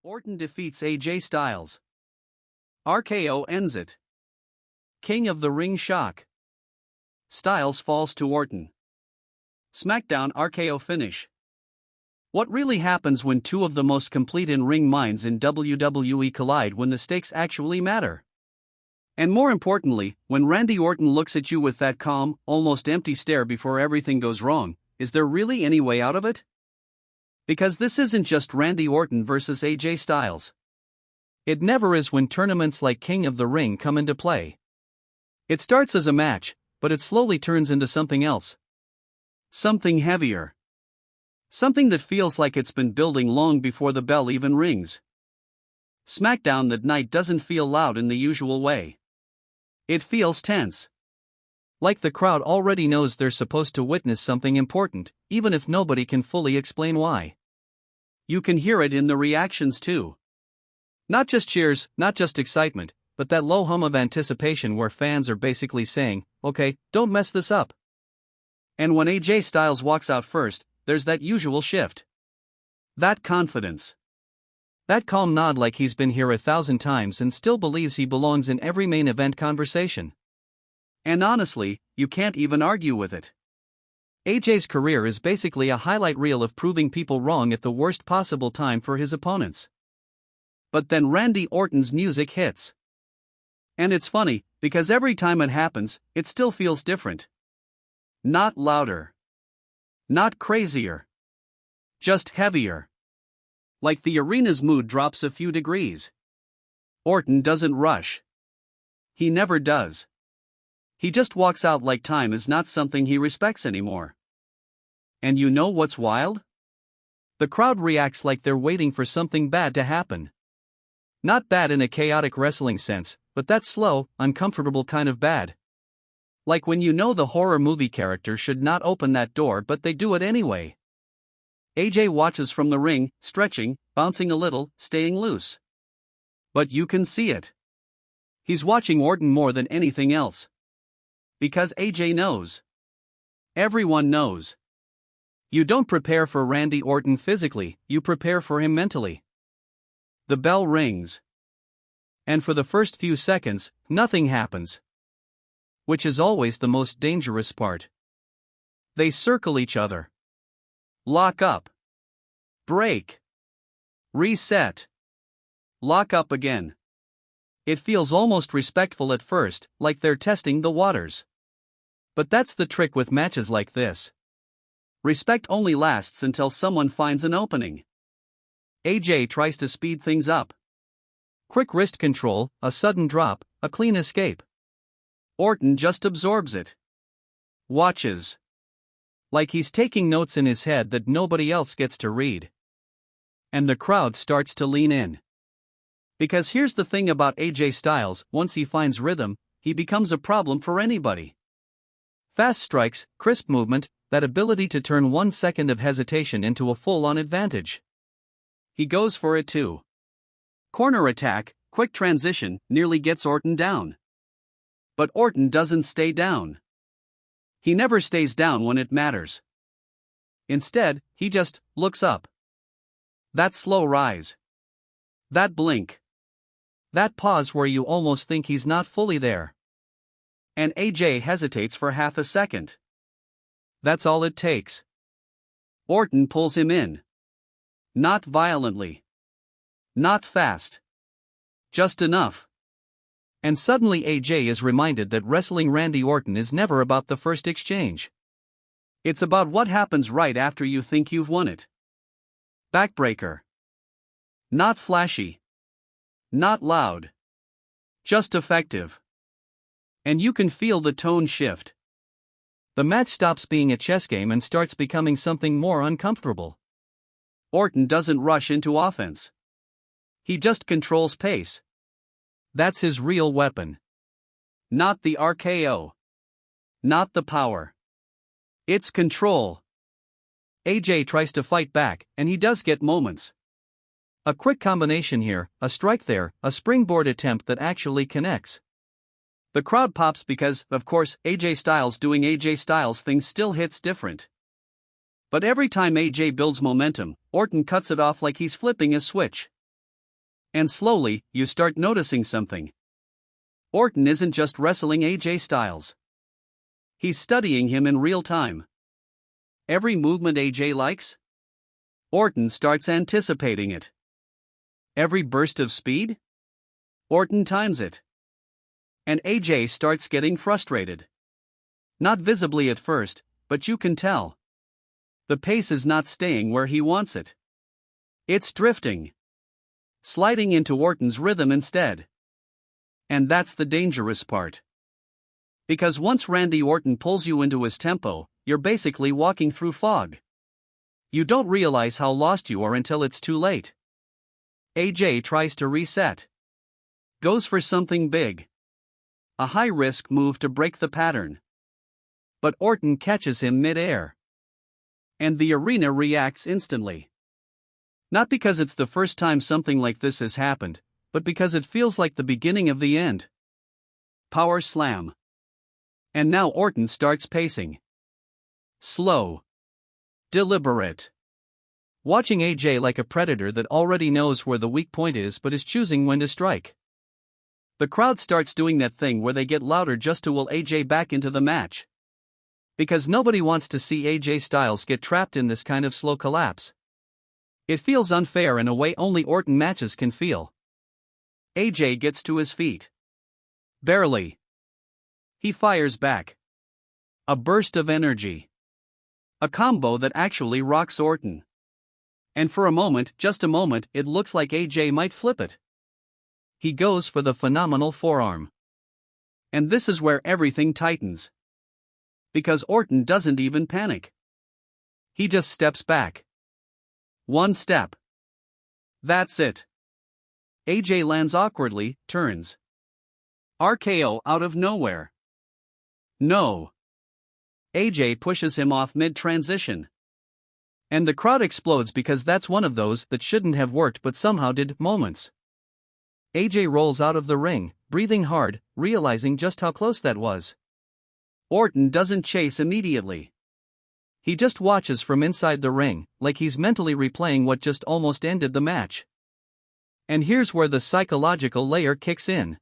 Orton defeats AJ Styles. RKO ends it. King of the Ring shock. Styles falls to Orton. SmackDown RKO finish. What really happens when two of the most complete in-ring minds in WWE collide when the stakes actually matter? And more importantly, when Randy Orton looks at you with that calm, almost empty stare before everything goes wrong, is there really any way out of it? Because this isn't just Randy Orton versus AJ Styles. It never is when tournaments like King of the Ring come into play. It starts as a match, but it slowly turns into something else. Something heavier. Something that feels like it's been building long before the bell even rings. SmackDown that night doesn't feel loud in the usual way. It feels tense. Like the crowd already knows they're supposed to witness something important, even if nobody can fully explain why. You can hear it in the reactions too. Not just cheers, not just excitement, but that low hum of anticipation where fans are basically saying, "Okay, don't mess this up." And when AJ Styles walks out first, there's that usual shift. That confidence. That calm nod like he's been here 1,000 times and still believes he belongs in every main event conversation. And honestly, you can't even argue with it. AJ's career is basically a highlight reel of proving people wrong at the worst possible time for his opponents. But then Randy Orton's music hits. And it's funny, because every time it happens, it still feels different. Not louder. Not crazier. Just heavier. Like the arena's mood drops a few degrees. Orton doesn't rush. He never does. He just walks out like time is not something he respects anymore. And you know what's wild? The crowd reacts like they're waiting for something bad to happen. Not bad in a chaotic wrestling sense, but that slow, uncomfortable kind of bad. Like when you know the horror movie character should not open that door but they do it anyway. AJ watches from the ring, stretching, bouncing a little, staying loose. But you can see it. He's watching Orton more than anything else. Because AJ knows. Everyone knows. You don't prepare for Randy Orton physically, you prepare for him mentally. The bell rings. And for the first few seconds, nothing happens. Which is always the most dangerous part. They circle each other. Lock up. Break. Reset. Lock up again. It feels almost respectful at first, like they're testing the waters. But that's the trick with matches like this. Respect only lasts until someone finds an opening. AJ tries to speed things up. Quick wrist control, a sudden drop, a clean escape. Orton just absorbs it. Watches. Like he's taking notes in his head that nobody else gets to read. And the crowd starts to lean in. Because here's the thing about AJ Styles, once he finds rhythm, he becomes a problem for anybody. Fast strikes, crisp movement, that ability to turn 1 second of hesitation into a full-on advantage. He goes for it too. Corner attack, quick transition, nearly gets Orton down. But Orton doesn't stay down. He never stays down when it matters. Instead, he just looks up. That slow rise. That blink. That pause where you almost think he's not fully there. And AJ hesitates for half a second. That's all it takes. Orton pulls him in. Not violently. Not fast. Just enough. And suddenly AJ is reminded that wrestling Randy Orton is never about the first exchange. It's about what happens right after you think you've won it. Backbreaker. Not flashy. Not loud. Just effective. And you can feel the tone shift. The match stops being a chess game and starts becoming something more uncomfortable. Orton doesn't rush into offense. He just controls pace. That's his real weapon. Not the RKO. Not the power. It's control. AJ tries to fight back, and he does get moments. A quick combination here, a strike there, a springboard attempt that actually connects. The crowd pops because, of course, AJ Styles doing AJ Styles things still hits different. But every time AJ builds momentum, Orton cuts it off like he's flipping a switch. And slowly, you start noticing something. Orton isn't just wrestling AJ Styles. He's studying him in real time. Every movement AJ likes, Orton starts anticipating it. Every burst of speed, Orton times it. And AJ starts getting frustrated. Not visibly at first, but you can tell. The pace is not staying where he wants it. It's drifting. Sliding into Orton's rhythm instead. And that's the dangerous part. Because once Randy Orton pulls you into his tempo, you're basically walking through fog. You don't realize how lost you are until it's too late. AJ tries to reset. Goes for something big. A high-risk move to break the pattern. But Orton catches him mid-air. And the arena reacts instantly. Not because it's the first time something like this has happened, but because it feels like the beginning of the end. Power slam. And now Orton starts pacing. Slow. Deliberate. Watching AJ like a predator that already knows where the weak point is but is choosing when to strike. The crowd starts doing that thing where they get louder just to will AJ back into the match. Because nobody wants to see AJ Styles get trapped in this kind of slow collapse. It feels unfair in a way only Orton matches can feel. AJ gets to his feet. Barely. He fires back. A burst of energy. A combo that actually rocks Orton. And for a moment, just a moment, it looks like AJ might flip it. He goes for the phenomenal forearm. And this is where everything tightens. Because Orton doesn't even panic. He just steps back. One step. That's it. AJ lands awkwardly, turns. RKO out of nowhere. No. AJ pushes him off mid-transition. And the crowd explodes because that's one of those that shouldn't have worked but somehow did moments. AJ rolls out of the ring, breathing hard, realizing just how close that was. Orton doesn't chase immediately. He just watches from inside the ring, like he's mentally replaying what just almost ended the match. And here's where the psychological layer kicks in.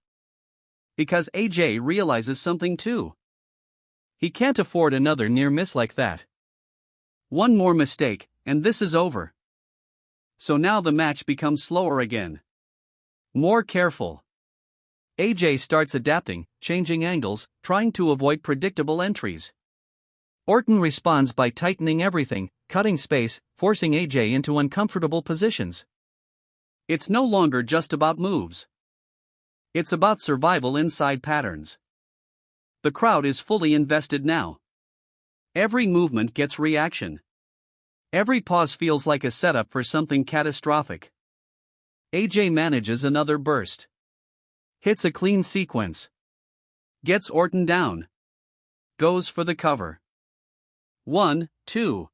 Because AJ realizes something too. He can't afford another near miss like that. One more mistake, and this is over. So now the match becomes slower again. More careful. AJ starts adapting, changing angles, trying to avoid predictable entries. Orton responds by tightening everything, cutting space, forcing AJ into uncomfortable positions. It's no longer just about moves. It's about survival inside patterns. The crowd is fully invested now. Every movement gets reaction. Every pause feels like a setup for something catastrophic. AJ manages another burst. Hits a clean sequence. Gets Orton down. Goes for the cover. 1, 2.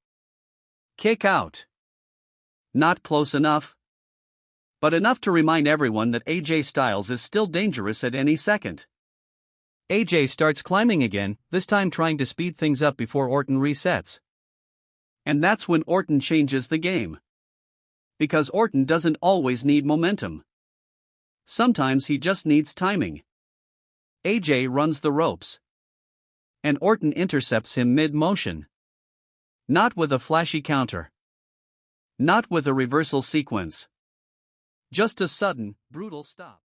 Kick out. Not close enough. But enough to remind everyone that AJ Styles is still dangerous at any second. AJ starts climbing again, this time trying to speed things up before Orton resets. And that's when Orton changes the game. Because Orton doesn't always need momentum. Sometimes he just needs timing. AJ runs the ropes. And Orton intercepts him mid-motion. Not with a flashy counter. Not with a reversal sequence. Just a sudden, brutal stop.